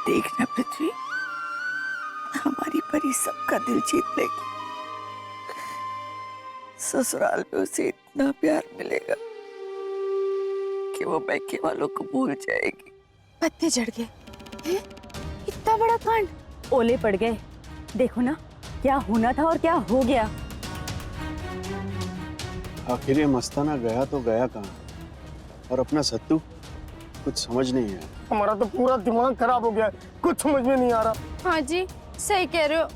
देखना पृथ्वी, हमारी परी सबका दिल जीत लेगी। ससुराल में उसे इतना प्यार मिलेगा कि वो मैके वालों को भूल जाएगी। पत्ते झड़ गए हैं? इतना बड़ा कांड। ओले पड़ गए। देखो ना क्या होना था और क्या हो गया। आखिर ये मस्ताना गया तो गया कहाँ, और अपना सत्तू कुछ समझ नहीं है। हमारा तो पूरा दिमाग खराब हो गया, कुछ समझ में नहीं आ रहा। हाँ जी सही कह रहे हो,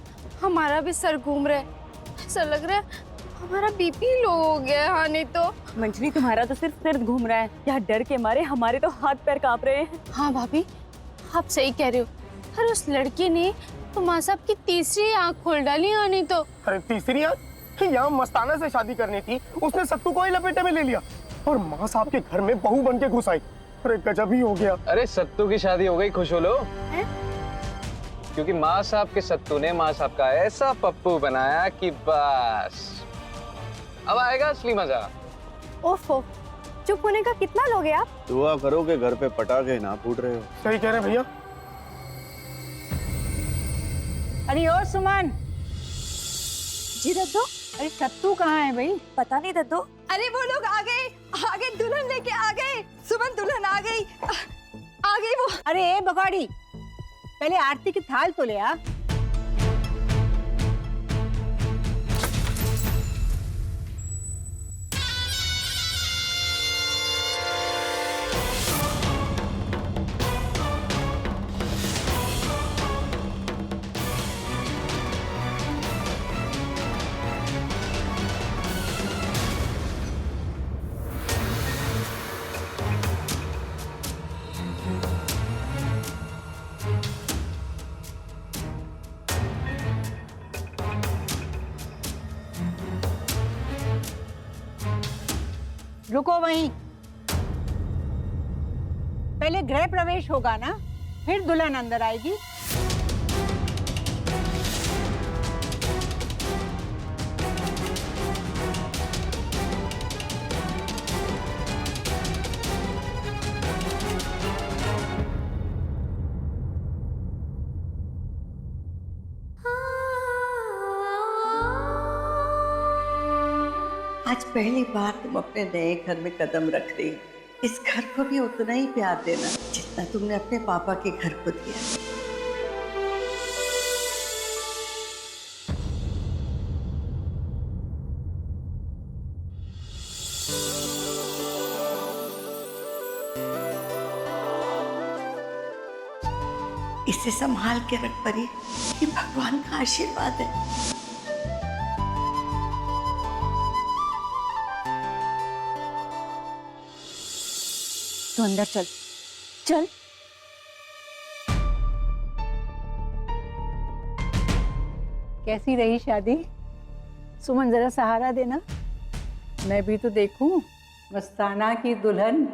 हमारा भी सर घूम रहा है। ऐसा लग रहा है हमारा बीपी लो हो गया है। हाँ नहीं तो। मंजरी तुम्हारा तो सिर्फ सिर घूम रहा है, यहाँ डर के मारे हमारे तो हाथ पैर कांप रहे हैं। हाँ भाभी आप सही कह रहे हो। अरे उस लड़के ने तो माँ साहब की तीसरी आंख खोल डाली। हाँ नहीं तो। अरे तीसरी आंख? यहाँ मस्ताना से शादी करनी थी, उसने सत्तू को ही लपेटे में ले लिया और माँ साहब के घर में बहू बन के घुस आई। अरे गजब ही हो गया। अरे सत्तू की शादी हो गई, खुश हो लो। क्योंकि माँ साहब के सत्तू ने माँ साहब का ऐसा पप्पू बनाया कि बस अब आएगा असली मजा। ओफो, चुप होने का कितना लोगे आप? दुआ करो कि घर पे पटाखे ना फूट रहे हो। सही कह रहे हैं भैया। अरे और सुमन। जी दद्दो। अरे सत्तू कहाँ है भाई? पता नहीं दद्दो। अरे वो लोग आ गए दुल्हन लेके आ गए। सुमन दुल्हन आ गई वो। अरे ए बगाड़ी, पहले आरती की थाल तो ले आ। रुको वहीं, पहले गृह प्रवेश होगा ना, फिर दुल्हन अंदर आएगी। आज पहली बार तुम अपने नए घर में कदम रख रही हो। इस घर को भी उतना ही प्यार देना जितना तुमने अपने पापा के घर को दिया। इसे संभाल के रख परी, ये भगवान का आशीर्वाद है। तो अंदर चल चल। कैसी रही शादी? सुमन जरा सहारा देना, मैं भी तो देखूं मस्ताना की दुल्हन।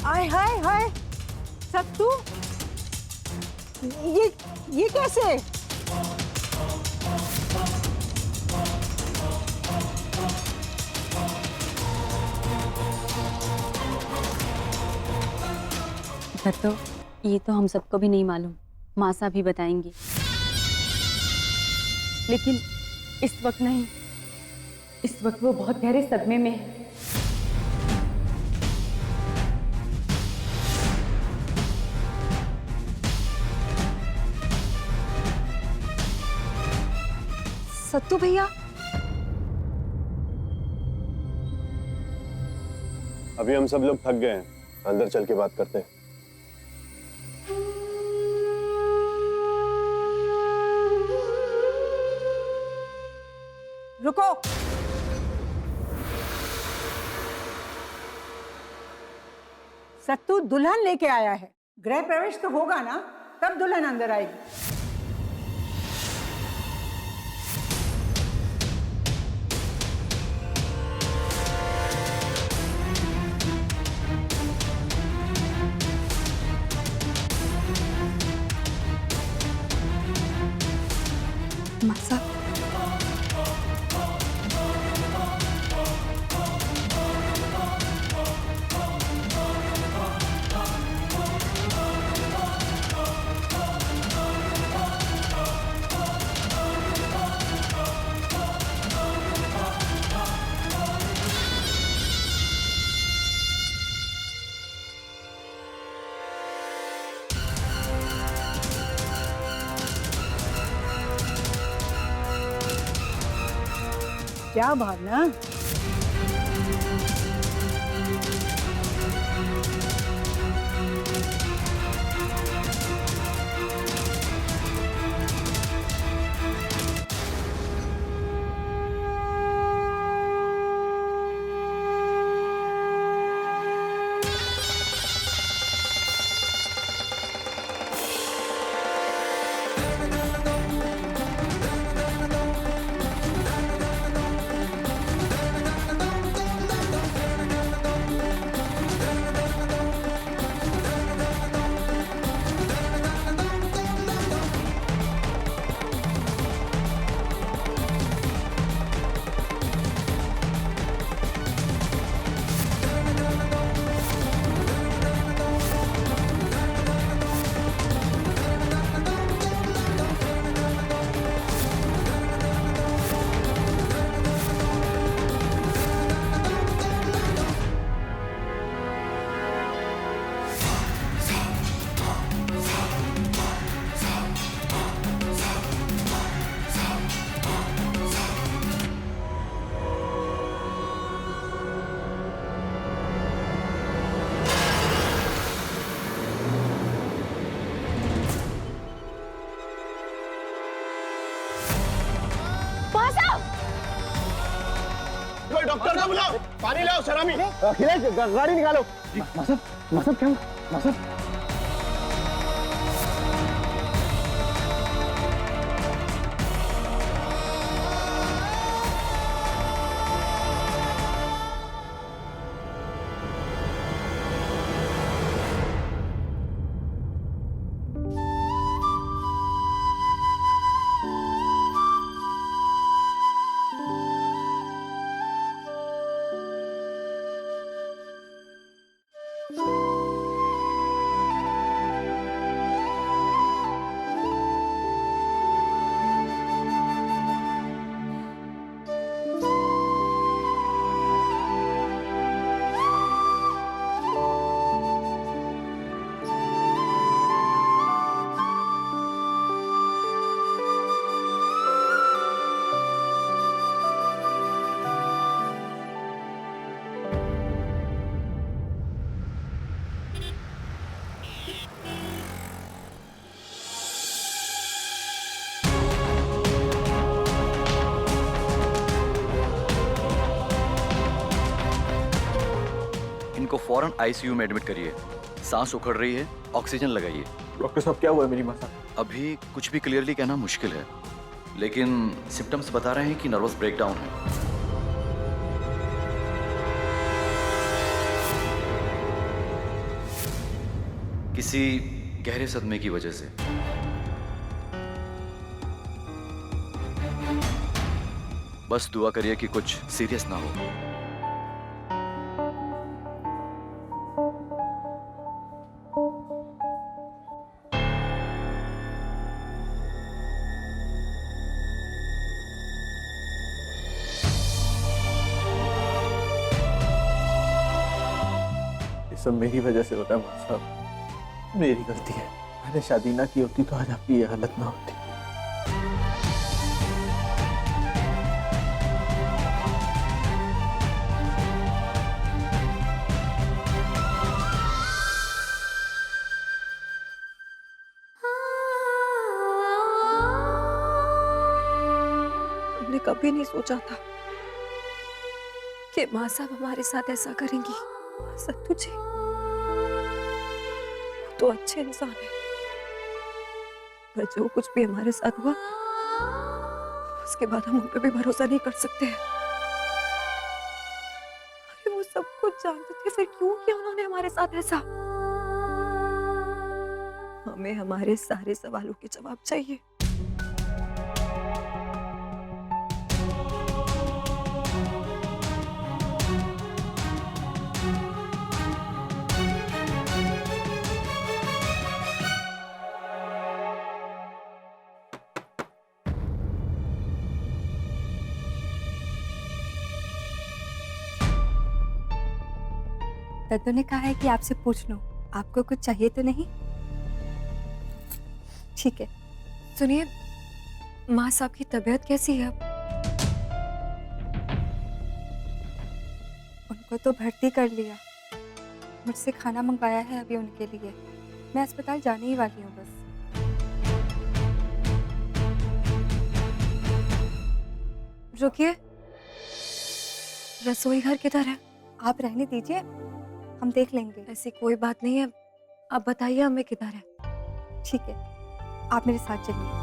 आय हाय हाय सत्तू, ये कैसे? दद्दो, ये तो हम सबको भी नहीं मालूम, माँ साहब भी बताएंगी। लेकिन इस वक्त नहीं, इस वक्त वो बहुत गहरे सदमे में है। सत्तू भैया, अभी हम सब लोग थक गए हैं, अंदर चल के बात करते हैं। रुको, सत्तू दुल्हन लेके आया है, गृह प्रवेश तो होगा ना, तब दुल्हन अंदर आएगी। माँ साहब क्या भावना? डॉक्टर को बुलाओ, पानी लाओ सलामी। अखिलेश गाड़ी निकालो। मासब, मासब क्या? मासब इनको फौरन आईसीयू में एडमिट करिए। सांस उखड़ रही है, ऑक्सीजन लगाइए। डॉक्टर साहब क्या हुआ है मेरी माँ साहब? अभी कुछ भी क्लियरली कहना मुश्किल है, लेकिन सिम्टम्स बता रहे हैं कि नर्वस ब्रेकडाउन है। किसी गहरे सदमे की वजह से। बस दुआ करिए कि कुछ सीरियस ना हो। सब मेरी वजह से होता है माँ साहब, मेरी गलती है। मैंने शादी ना की होती तो आज आपकी ये हालत ना होती। हमने कभी नहीं सोचा था कि माँ साहब हमारे साथ ऐसा करेंगी। सत्तू जी तो अच्छे इंसान है, पर जो कुछ भी हमारे साथ हुआ उसके बाद हम उन पे भी भरोसा नहीं कर सकते हैं। अरे वो सब कुछ जानते थे, फिर क्यों किया उन्होंने हमारे साथ ऐसा? हमें हमारे सारे सवालों के जवाब चाहिए। दद्दू ने कहा है कि आपसे पूछ लो, आपको कुछ चाहिए तो नहीं? ठीक है। सुनिए, माँ साहब की तबीयत कैसी है अब? को तो भर्ती कर लिया, मुझसे खाना मंगाया है अभी उनके लिए। मैं अस्पताल जाने ही वाली हूँ बस। रुकिए, रसोई घर किधर है? आप रहने दीजिए, हम देख लेंगे। ऐसी कोई बात नहीं है, आप बताइए हमें किधर है। ठीक है, आप मेरे साथ चलिए।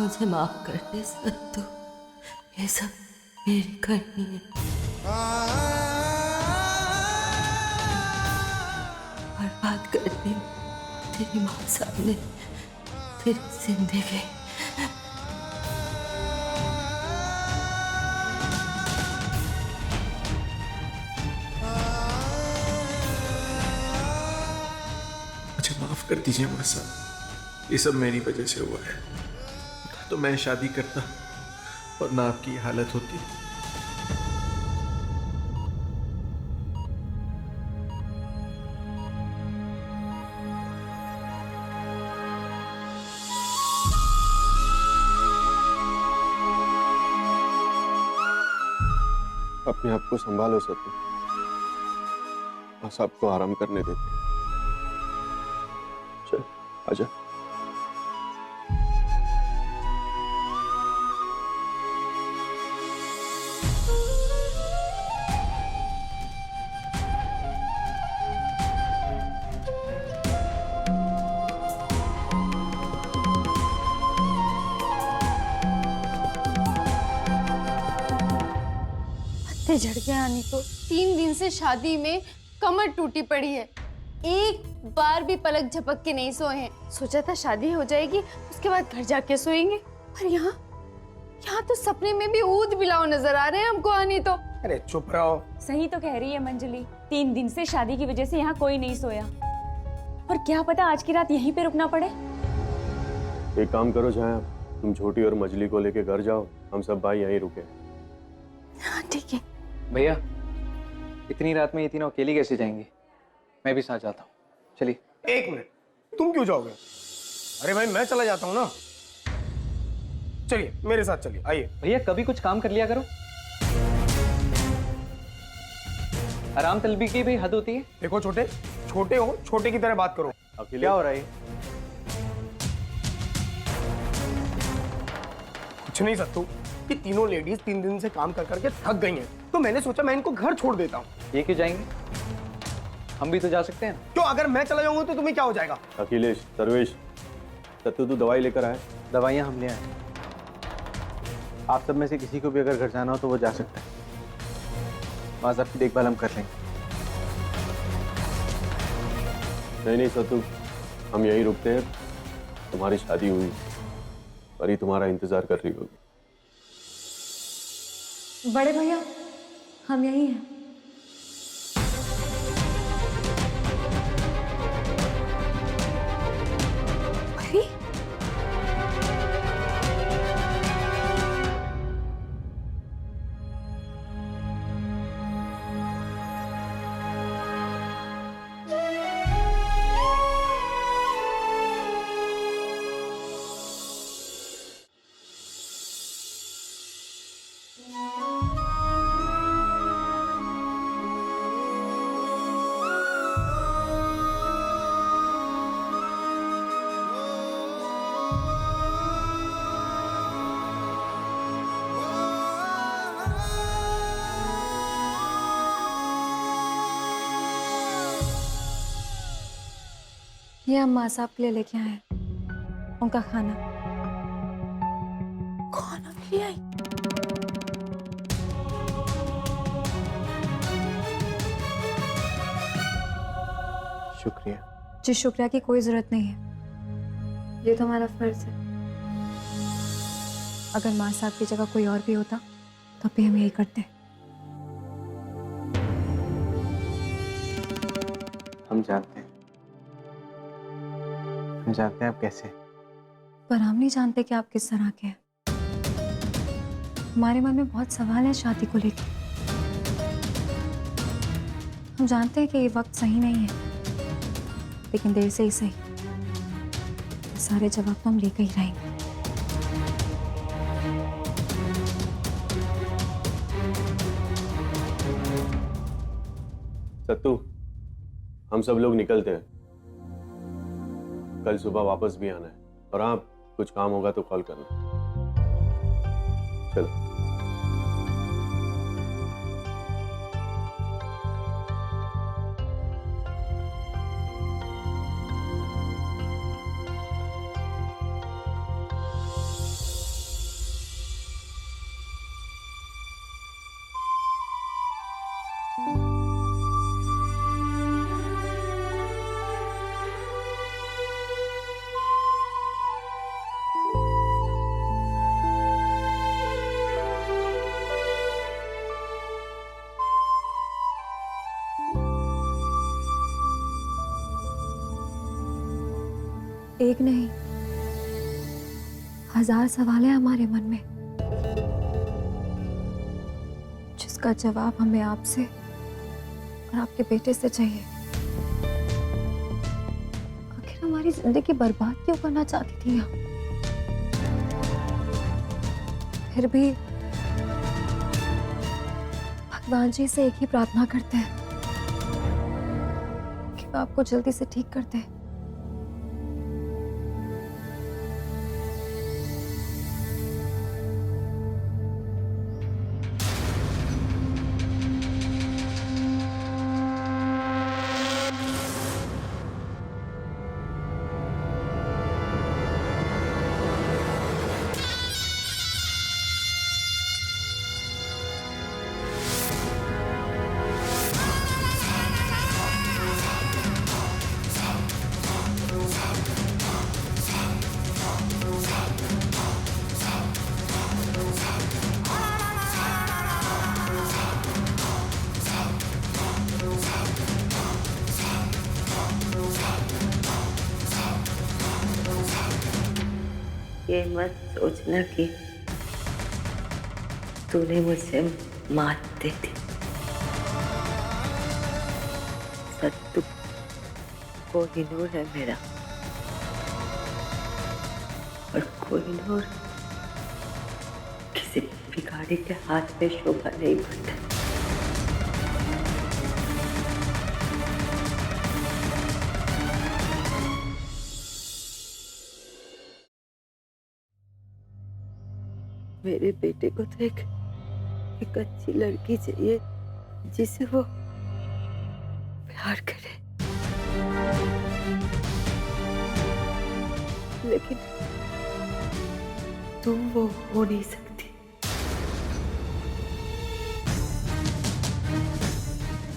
मुझे माफ कर दे सत्तू, ये सब मेरी करनी है। बर्बाद कर दी तेरी माँ सामने तेरी जिंदगी। मुझे माफ कर दीजिए माँ साहब, ये सब मेरी वजह से हुआ है। ना तो मैं शादी करता और ना आपकी ये हालत होती। अपने आप को संभालो सत्तू, बस आपको आराम करने देते। चल आजा। पत्ते झड़ गए आनी तो। 3 दिन से शादी में कमर टूटी पड़ी है, एक बार भी पलक झपक के नहीं सोए हैं। सोचा था शादी हो जाएगी उसके बाद घर जाके सोएंगे, पर यहाँ तो सपने में भी ऊद बिलाव नजर आ रहे हैं हमको आनी तो। अरे चुप रहो। सही तो कह रही है मंजली, 3 दिन से शादी की वजह से यहाँ कोई नहीं सोया, और क्या पता आज की रात यहीं पे रुकना पड़े। एक काम करो, जहाँ तुम छोटी और मछली को लेके घर जाओ, हम सब भाई यहीं रुके। हाँ ठीक है। भैया इतनी रात में ये तीनों अकेली कैसे जाएंगे? मैं भी साथ जाता हूँ, चलिए। 1 मिनट, तुम क्यों जाओगे? अरे भाई मैं चला जाता हूँ ना। चलिए मेरे साथ चलिए, आइए। भैया कभी कुछ काम कर लिया करो, आराम तलबी की भी हद होती है। देखो छोटे हो, छोटे की तरह बात करो। क्या हो रहा है? कुछ नहीं सत्तू, कि तीनों लेडीज 3 दिन से काम कर करके थक गई हैं, तो मैंने सोचा मैं इनको घर छोड़ देता हूँ। ये क्यों जाएंगे? हम भी तो जा सकते हैं। क्यों, अगर मैं चला जाऊंगा तो तुम्हें क्या हो जाएगा? अखिलेश, सर्वेश, सत्तू तू दवाई लेकर आए। दवाइयाँ हम ले आए, आप सब में से किसी को भी अगर घर जाना हो तो वो जा सकता है। माँ साहब की देखभाल हम कर लेंगे। नहीं सत्तू, हम यहीं रुकते हैं। तुम्हारी शादी हुई, परी तुम्हारा इंतजार कर रही होगी। बड़े भैया हम यहीं हैं। परी? ये हम माँ साहब के लिए लेके आए हैं, उनका खाना। खाना भी ले आई? शुक्रिया। जी शुक्रिया की कोई जरूरत नहीं है, ये तो हमारा फर्ज है। अगर माँ साहब की जगह कोई और भी होता तो भी हम यही करते। हम जानते हैं आप कैसे हैं। पर हम नहीं जानते कि आप किस तरह के हैं। हमारे मन में बहुत सवाल है शादी को लेकर। हम जानते हैं कि ये वक्त सही नहीं है, लेकिन देर से ही सही, सारे जवाब तो हम लेकर ही रहेंगे। सत्तू, हम सब लोग निकलते हैं। कल सुबह वापस भी आना है, और हाँ, कुछ काम होगा तो कॉल करना। चलो। एक नहीं, 1000 सवाल है हमारे मन में, जिसका जवाब हमें आपसे और आपके बेटे से चाहिए। आखिर हमारी जिंदगी बर्बाद क्यों करना चाहती थी आप? फिर भी भगवान जी से एक ही प्रार्थना करते हैं कि वो आपको जल्दी से ठीक कर दे। ये मत सोचना कि तूने मुझसे मात दे दी। सत्तू कोहिनूर है मेरा, और कोहिनूर किसी भिखारी के हाथ में शोभा नहीं पाता। मेरे बेटे को तो एक अच्छी लड़की चाहिए जिसे वो प्यार करे, लेकिन तुम वो हो नहीं सकती।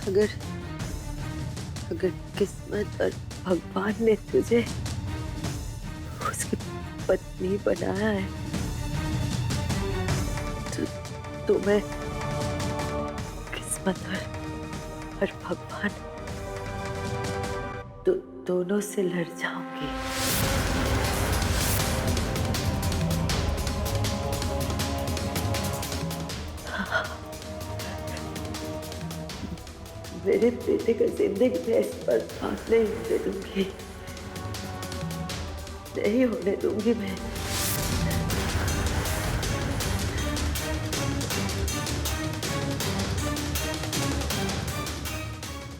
अगर किस्मत और भगवान ने तुझे उसकी पत्नी बनाया है तो मैं किस्मत और भगवान दोनों से लड़ जाऊंगी। मेरे बेटे का जिंदगी में इस पर बात नहीं होने दूंगी, नहीं होने दूंगी मैं।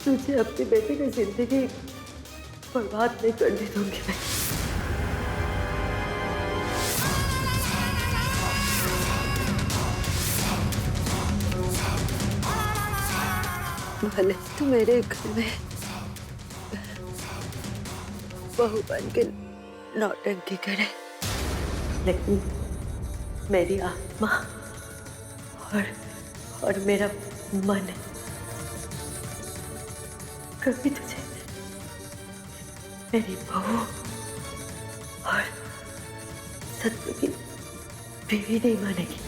तुझे अपने बेटे की जिंदगी बर्बाद नहीं करने दूंगी मैं। भले तू मेरे घर में बहू बन के नौटंकी करे, लेकिन मेरी आत्मा और मेरा मन कभी तुझे मेरी बहू और सत्तू की बीवी नहीं मानेगी।